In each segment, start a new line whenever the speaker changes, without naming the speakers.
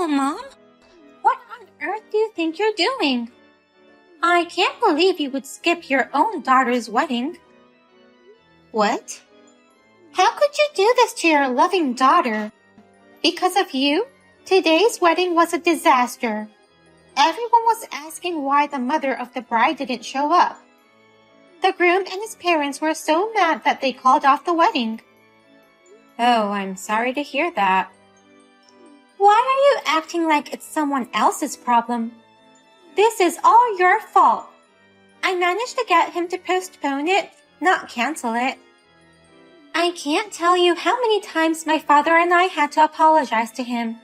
Oh, Mom? What on earth do you think you're doing? I can't believe you would skip your own daughter's wedding. What? How could you do this to your loving daughter? Because of you, today's wedding was a disaster. Everyone was asking why the mother of the bride didn't show up. The groom and his parents were so mad that they called off the wedding. Oh, I'm sorry to hear that. Why are you acting like it's someone else's problem? This is all your fault. I managed to get him to postpone it, not cancel it. I can't tell you how many times my father and I had to apologize to him.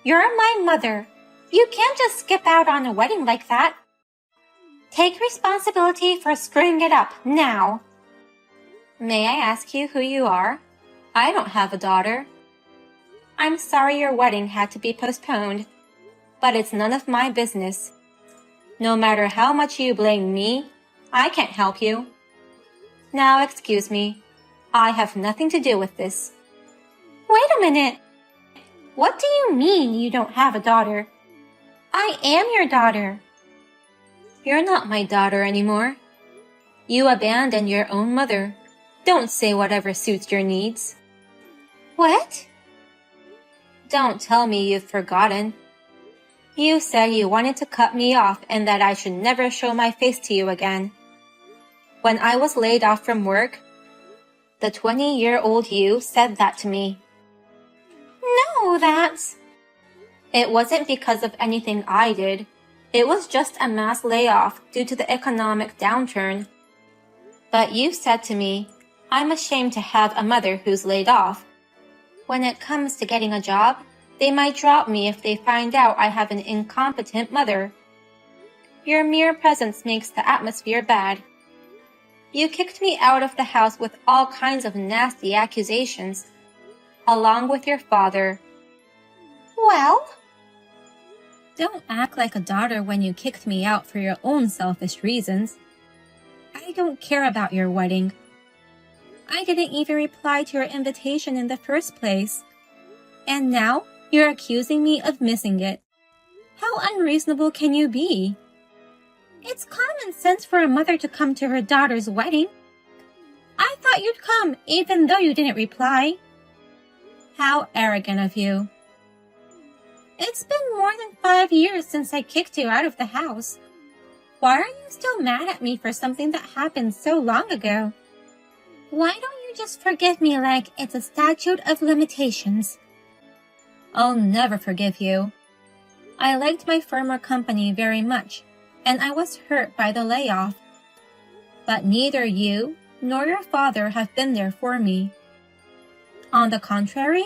You're my mother. You can't just skip out on a wedding like that. Take responsibility for screwing it up now. May I ask you who you are? I don't have a daughter. I'm sorry your wedding had to be postponed, but it's none of my business. No matter how much you blame me, I can't help you. Now excuse me, I have nothing to do with this. Wait a minute. What do you mean you don't have a daughter? I am your daughter. You're not my daughter anymore. You abandoned your own mother. Don't say whatever suits your needs. What? Don't tell me you've forgotten. You said you wanted to cut me off and that I should never show my face to you again. When I was laid off from work, the 20-year-old you said that to me. No, that's... It wasn't because of anything I did. It was just a mass layoff due to the economic downturn. But you said to me, I'm ashamed to have a mother who's laid off. When it comes to getting a job, they might drop me if they find out I have an incompetent mother. Your mere presence makes the atmosphere bad. You kicked me out of the house with all kinds of nasty accusations, along with your father. Well? Don't act like a daughter when you kicked me out for your own selfish reasons. I don't care about your wedding. I didn't even reply to your invitation in the first place. And now you're accusing me of missing it. How unreasonable can you be? It's common sense for a mother to come to her daughter's wedding. I thought you'd come even though you didn't reply. How arrogant of you. It's been more than 5 years since I kicked you out of the house. Why are you still mad at me for something that happened so long ago? Why don't you just forgive me like it's a statute of limitations? I'll never forgive you. I liked my former company very much, and I was hurt by the layoff. But neither you nor your father have been there for me. On the contrary,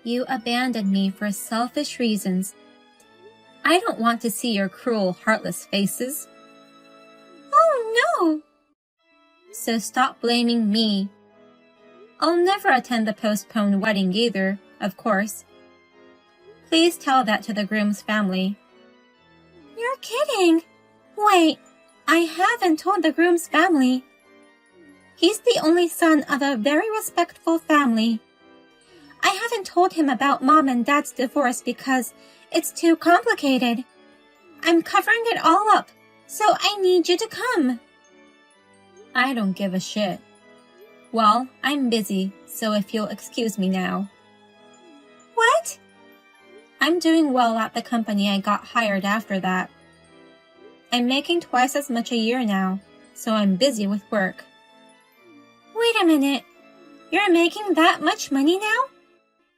you abandoned me for selfish reasons. I don't want to see your cruel, heartless faces. Oh, no! So stop blaming me. I'll never attend the postponed wedding either, of course. Please tell that to the groom's family. You're kidding! Wait, I haven't told the groom's family. He's the only son of a very respectful family. I haven't told him about Mom and Dad's divorce because it's too complicated. I'm covering it all up, so I need you to come. I don't give a shit. Well, I'm busy, so if you'll excuse me now. What? I'm doing well at the company I got hired after that. I'm making twice as much a year now, so I'm busy with work. Wait a minute. You're making that much money now?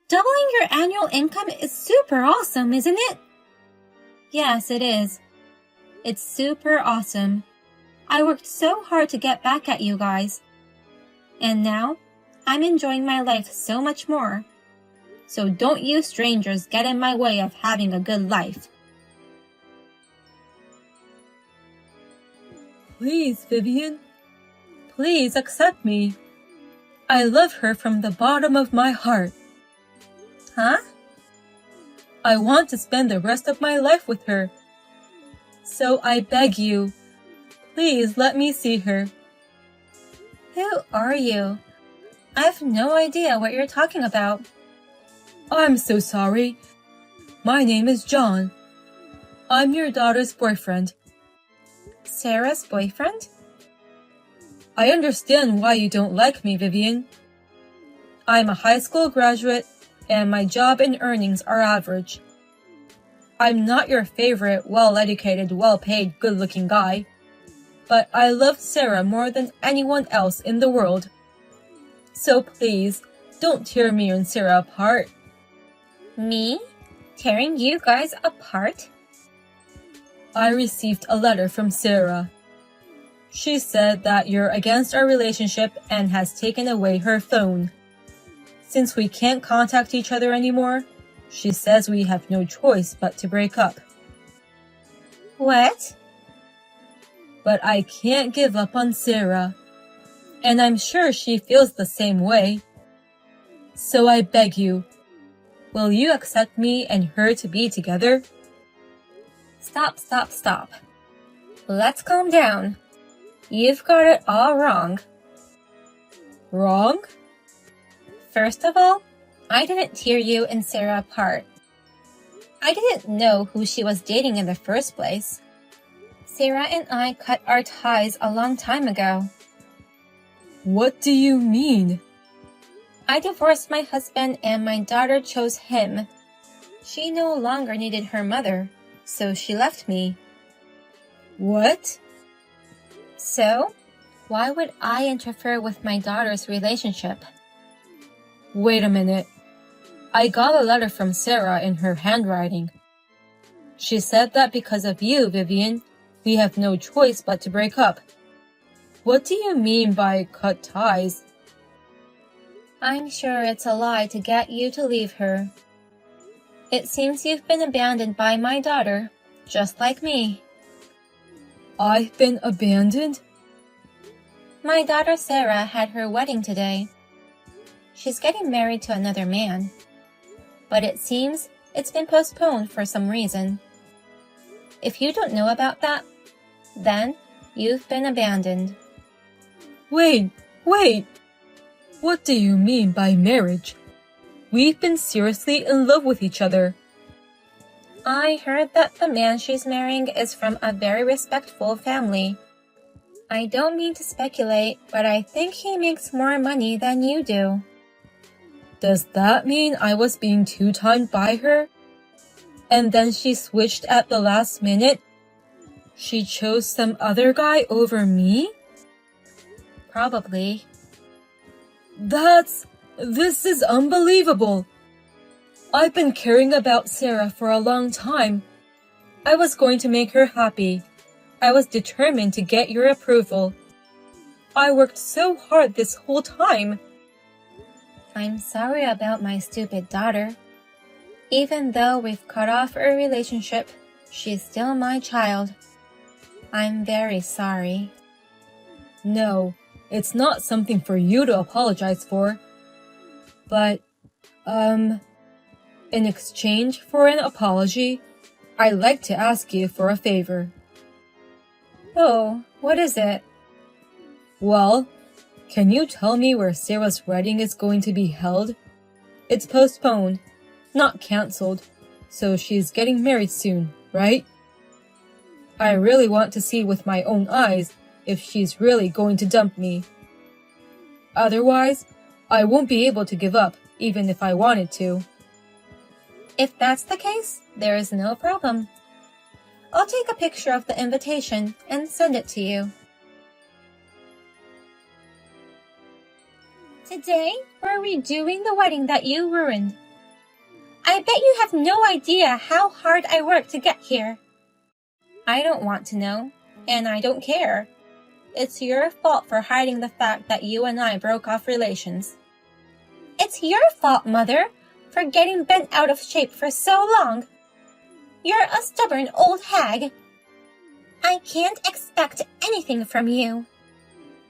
Doubling your annual income is super awesome, isn't it? Yes, it is. It's super awesome. I worked so hard to get back at you guys. And now, I'm enjoying my life so much more. So don't you strangers get in my way of having a good life.
Please, Vivian. Please accept me. I love her from the bottom of my heart.
Huh?
I want to spend the rest of my life with her. So I beg you, please let me see her.
Who are you? I have no idea what you're talking about.
I'm so sorry. My name is John. I'm your daughter's boyfriend.
Sarah's boyfriend?
I understand why you don't like me, Vivian. I'm a high school graduate, and my job and earnings are average. I'm not your favorite, well-educated, well-paid, good-looking guy, but I love Sarah more than anyone else in the world. So please, don't tear me and Sarah apart.
Me? Tearing you guys apart?
I received a letter from Sarah. She said that you're against our relationship and has taken away her phone. Since we can't contact each other anymore, she says we have no choice but to break up.
What?
But I can't give up on Sarah, and I'm sure she feels the same way. So I beg you, will you accept me and her to be together?
Stop. Let's calm down. You've got it all wrong.
Wrong?
First of all, I didn't tear you and Sarah apart. I didn't know who she was dating in the first place. Sarah and I cut our ties a long time ago.
What do you mean?
I divorced my husband and my daughter chose him. She no longer needed her mother, so she left me.
What?
So, why would I interfere with my daughter's relationship?
Wait a minute. I got a letter from Sarah in her handwriting. She said that because of you, Vivian, we have no choice but to break up. What do you mean by cut ties?
I'm sure it's a lie to get you to leave her. It seems you've been abandoned by my daughter, just like me.
I've been abandoned?
My daughter Sarah had her wedding today. She's getting married to another man, but it seems it's been postponed for some reason. If you don't know about that, then you've been abandoned.
Wait! What do you mean by marriage? We've been seriously in love with each other.
I heard that the man she's marrying is from a very respectful family. I don't mean to speculate, but I think he makes more money than you do.
Does that mean I was being two-timed by her? And then she switched at the last minute? She chose some other guy over me?
Probably.
This is unbelievable. I've been caring about Sarah for a long time. I was going to make her happy. I was determined to get your approval. I worked so hard this whole time.
I'm sorry about my stupid daughter. Even though we've cut off our relationship, she's still my child. I'm very sorry.
No, it's not something for you to apologize for. But, in exchange for an apology, I'd like to ask you for a favor.
Oh, what is it?
Well, can you tell me where Sarah's wedding is going to be held? It's postponed, not cancelled, so she's getting married soon, right? I really want to see with my own eyes if she's really going to dump me. Otherwise, I won't be able to give up, even if I wanted to.
If that's the case, there is no problem. I'll take a picture of the invitation and send it to you. Today, we're redoing the wedding that you ruined. I bet you have no idea how hard I worked to get here. I don't want to know, and I don't care. It's your fault for hiding the fact that you and I broke off relations. It's your fault, Mother, for getting bent out of shape for so long. You're a stubborn old hag. I can't expect anything from you.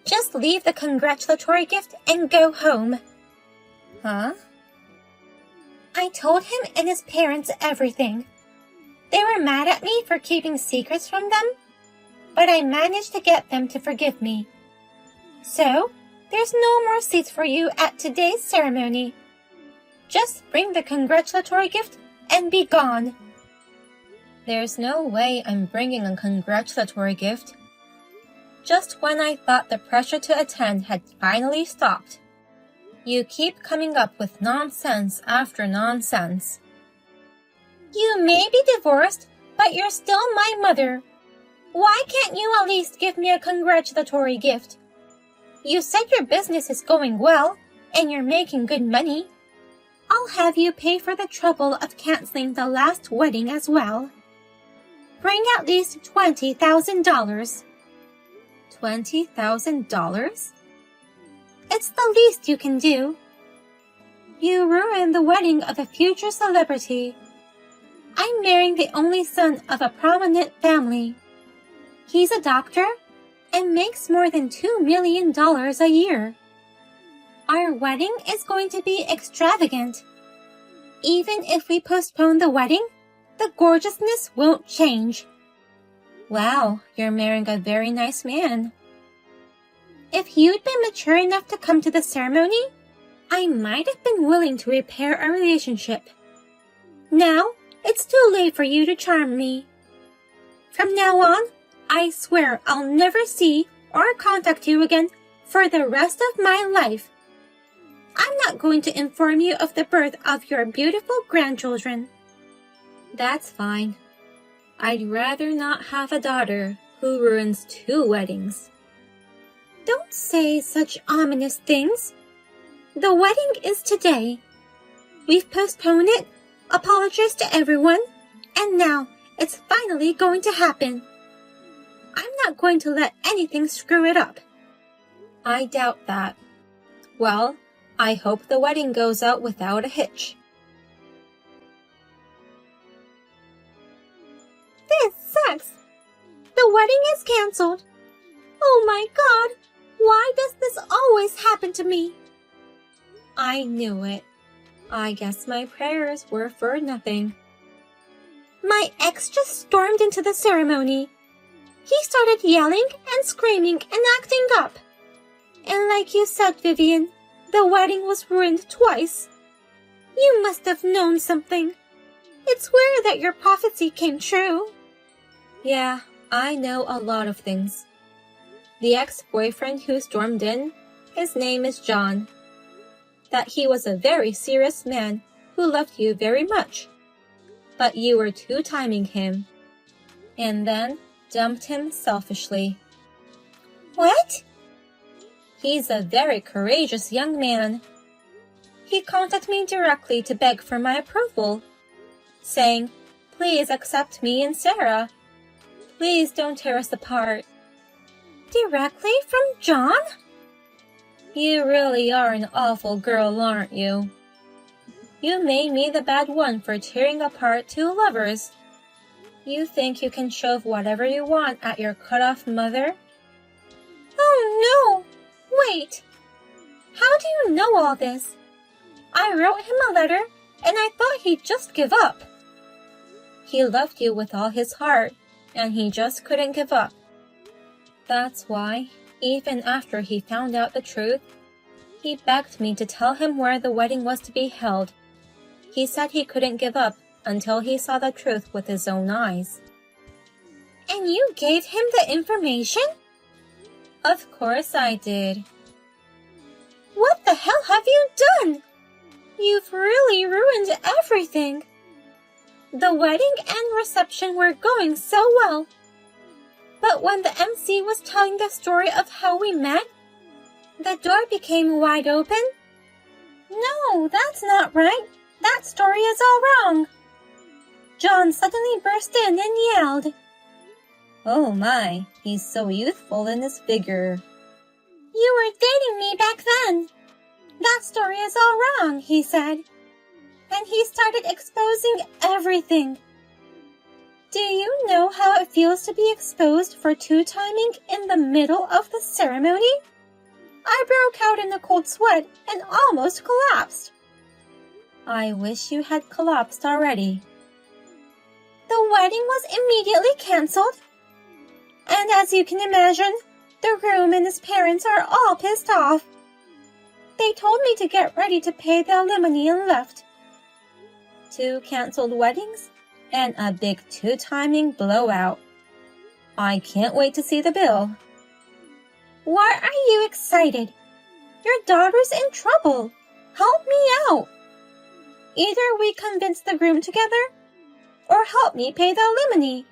Just leave the congratulatory gift and go home. Huh? I told him and his parents everything. They were mad at me for keeping secrets from them, but I managed to get them to forgive me. So, there's no more seats for you at today's ceremony. Just bring the congratulatory gift and be gone.
There's no way I'm bringing a congratulatory gift. Just when I thought the pressure to attend had finally stopped, you keep coming up with nonsense after nonsense.
You may be divorced, but you're still my mother. Why can't you at least give me a congratulatory gift? You said your business is going well, and you're making good money. I'll have you pay for the trouble of canceling the last wedding as well. Bring at least $20,000.
$20,000?
It's the least you can do. You ruined the wedding of a future celebrity. I'm marrying the only son of a prominent family. He's a doctor and makes more than $2 million a year. Our wedding is going to be extravagant. Even if we postpone the wedding, the gorgeousness won't change.
Wow, you're marrying a very nice man.
If you'd been mature enough to come to the ceremony, I might have been willing to repair our relationship. Now, it's too late for you to charm me. From now on, I swear I'll never see or contact you again for the rest of my life. I'm not going to inform you of the birth of your beautiful grandchildren.
That's fine. I'd rather not have a daughter who ruins 2 weddings.
Don't say such ominous things. The wedding is today. We've postponed it, apologized to everyone, and now it's finally going to happen. I'm not going to let anything screw it up.
I doubt that. Well, I hope the wedding goes out without a hitch.
This sucks. The wedding is canceled. Oh my God, why does this always happen to me?
I knew it. I guess my prayers were for nothing.
My ex just stormed into the ceremony. He started yelling and screaming and acting up. And like you said, Vivian, the wedding was ruined twice. You must have known something. It's weird that your prophecy came true.
Yeah, I know a lot of things. The ex-boyfriend who stormed in, his name is John. That he was a very serious man who loved you very much. But you were two-timing him. And then dumped him selfishly.
What?
He's a very courageous young man. He contacted me directly to beg for my approval, saying, "Please accept me and Sarah. Please don't tear us apart."
Directly from John?
You really are an awful girl, aren't you? You made me the bad one for tearing apart 2 lovers. You think you can shove whatever you want at your cut-off mother?
Oh no! Wait! How do you know all this? I wrote him a letter and I thought he'd just give up.
He loved you with all his heart, and he just couldn't give up. That's why, even after he found out the truth, he begged me to tell him where the wedding was to be held. He said he couldn't give up until he saw the truth with his own eyes.
And you gave him the information?
Of course I did.
What the hell have you done? You've really ruined everything. The wedding and reception were going so well. But when the MC was telling the story of how we met, the door became wide open. No, that's not right. That story is all wrong. John suddenly burst in and yelled,
"Oh my, he's so youthful in his figure."
"You were dating me back then. That story is all wrong," he said. And he started exposing everything. Do you know how it feels to be exposed for two-timing in the middle of the ceremony? I broke out in a cold sweat and almost collapsed.
I wish you had collapsed already.
The wedding was immediately canceled. And as you can imagine, the groom and his parents are all pissed off. They told me to get ready to pay the alimony and left.
2 canceled weddings, and a big 2-timing blowout. I can't wait to see the bill.
Why are you excited? Your daughter's in trouble. Help me out. Either we convince the groom together, or help me pay the alimony.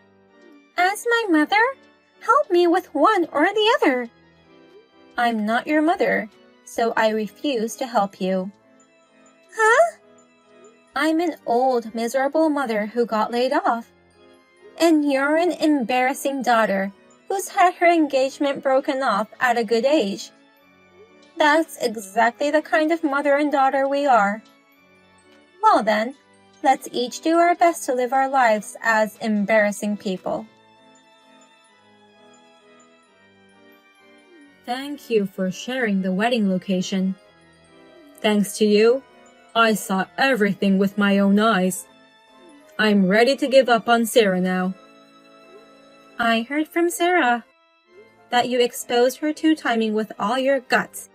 As my mother, help me with one or the other.
I'm not your mother, so I refuse to help you.
Huh?
I'm an old, miserable mother who got laid off. And you're an embarrassing daughter who's had her engagement broken off at a good age. That's exactly the kind of mother and daughter we are. Well then, let's each do our best to live our lives as embarrassing people. Thank you for sharing the wedding location. Thanks to you, I saw everything with my own eyes. I'm ready to give up on Sarah now. I heard from Sarah that you exposed her 2-timing with all your guts.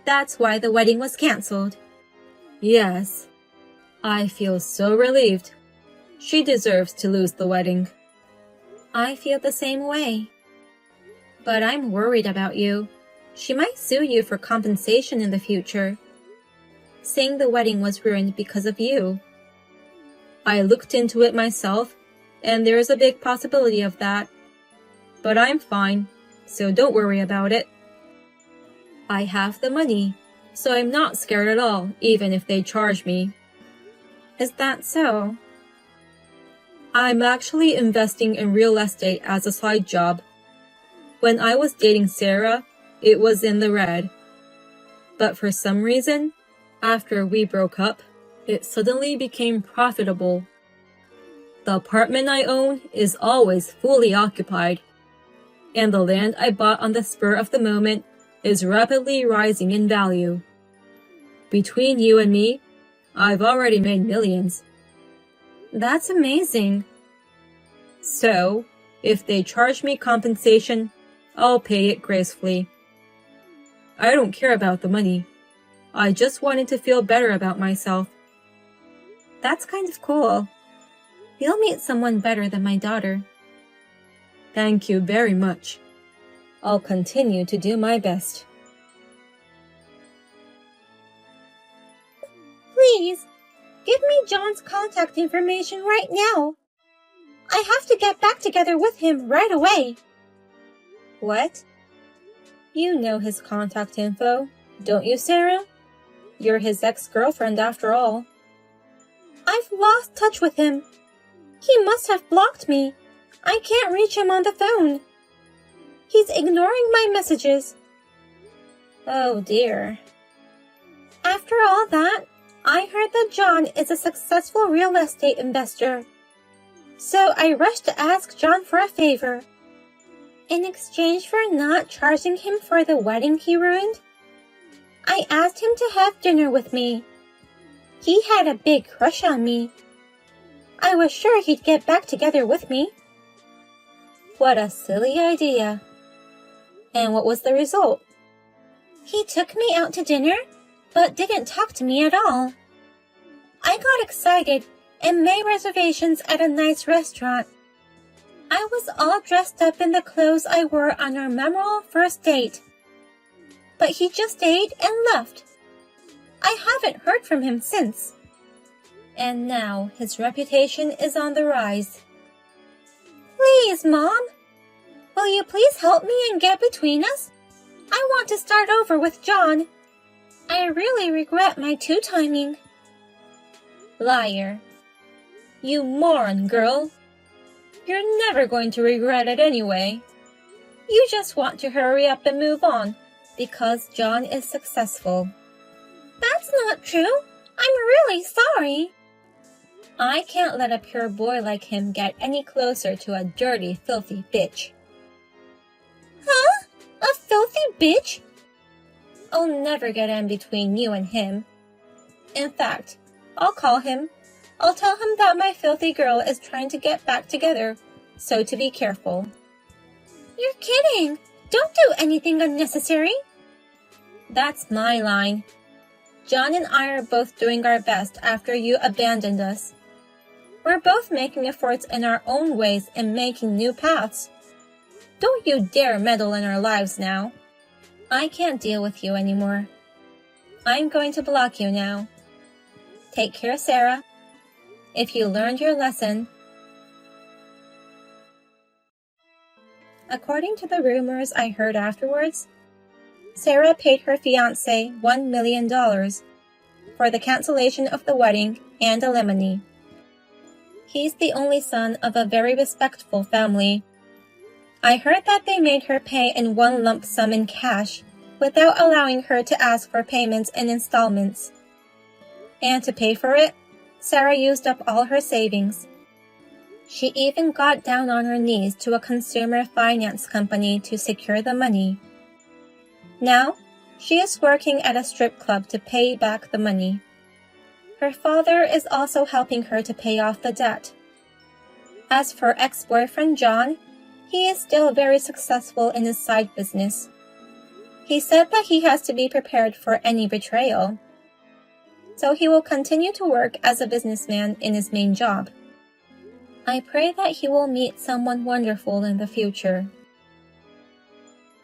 That's why the wedding was canceled. Yes, I feel so relieved. She deserves to lose the wedding. I feel the same way. But I'm worried about you. She might sue you for compensation in the future, saying the wedding was ruined because of you. I looked into it myself, and there's a big possibility of that. But I'm fine, so don't worry about it. I have the money, so I'm not scared at all, even if they charge me. Is that so? I'm actually investing in real estate as a side job. When I was dating Sarah, it was in the red. But for some reason, after we broke up, it suddenly became profitable. The apartment I own is always fully occupied, and the land I bought on the spur of the moment is rapidly rising in value. Between you and me, I've already made millions. That's amazing. So, if they charge me compensation, I'll pay it gracefully. I don't care about the money. I just wanted to feel better about myself. That's kind of cool. You'll meet someone better than my daughter. Thank you very much. I'll continue to do my best.
Please, give me John's contact information right now. I have to get back together with him right away.
What? You know his contact info, don't you, Sarah? You're his ex-girlfriend after all.
I've lost touch with him. He must have blocked me. I can't reach him on the phone. He's ignoring my messages.
Oh dear.
After all that, I heard that John is a successful real estate investor. So I rushed to ask John for a favor. In exchange for not charging him for the wedding he ruined, I asked him to have dinner with me. He had a big crush on me. I was sure he'd get back together with me.
What a silly idea. And what was the result?
He took me out to dinner, but didn't talk to me at all. I got excited and made reservations at a nice restaurant. I was all dressed up in the clothes I wore on our memorable first date. But he just ate and left. I haven't heard from him since.
And now his reputation is on the rise.
Please, Mom. Will you please help me and get between us? I want to start over with John. I really regret my 2-timing.
Liar. You moron, girl. You're never going to regret it anyway. You just want to hurry up and move on because John is successful.
That's not true. I'm really sorry.
I can't let a pure boy like him get any closer to a dirty, filthy bitch.
Huh? A filthy bitch?
I'll never get in between you and him. In fact, I'll call him. I'll tell him that my filthy girl is trying to get back together, so to be careful.
You're kidding. Don't do anything unnecessary.
That's my line. John and I are both doing our best after you abandoned us. We're both making efforts in our own ways and making new paths. Don't you dare meddle in our lives now. I can't deal with you anymore. I'm going to block you now. Take care, Sarah. If you learned your lesson. According to the rumors I heard afterwards, Sarah paid her fiancé $1 million for the cancellation of the wedding and alimony. He's the only son of a very respectful family. I heard that they made her pay in one lump sum in cash without allowing her to ask for payments in installments. And to pay for it, Sarah used up all her savings. She even got down on her knees to a consumer finance company to secure the money. Now, she is working at a strip club to pay back the money. Her father is also helping her to pay off the debt. As for ex-boyfriend John, he is still very successful in his side business. He said that he has to be prepared for any betrayal. So he will continue to work as a businessman in his main job. I pray that he will meet someone wonderful in the future.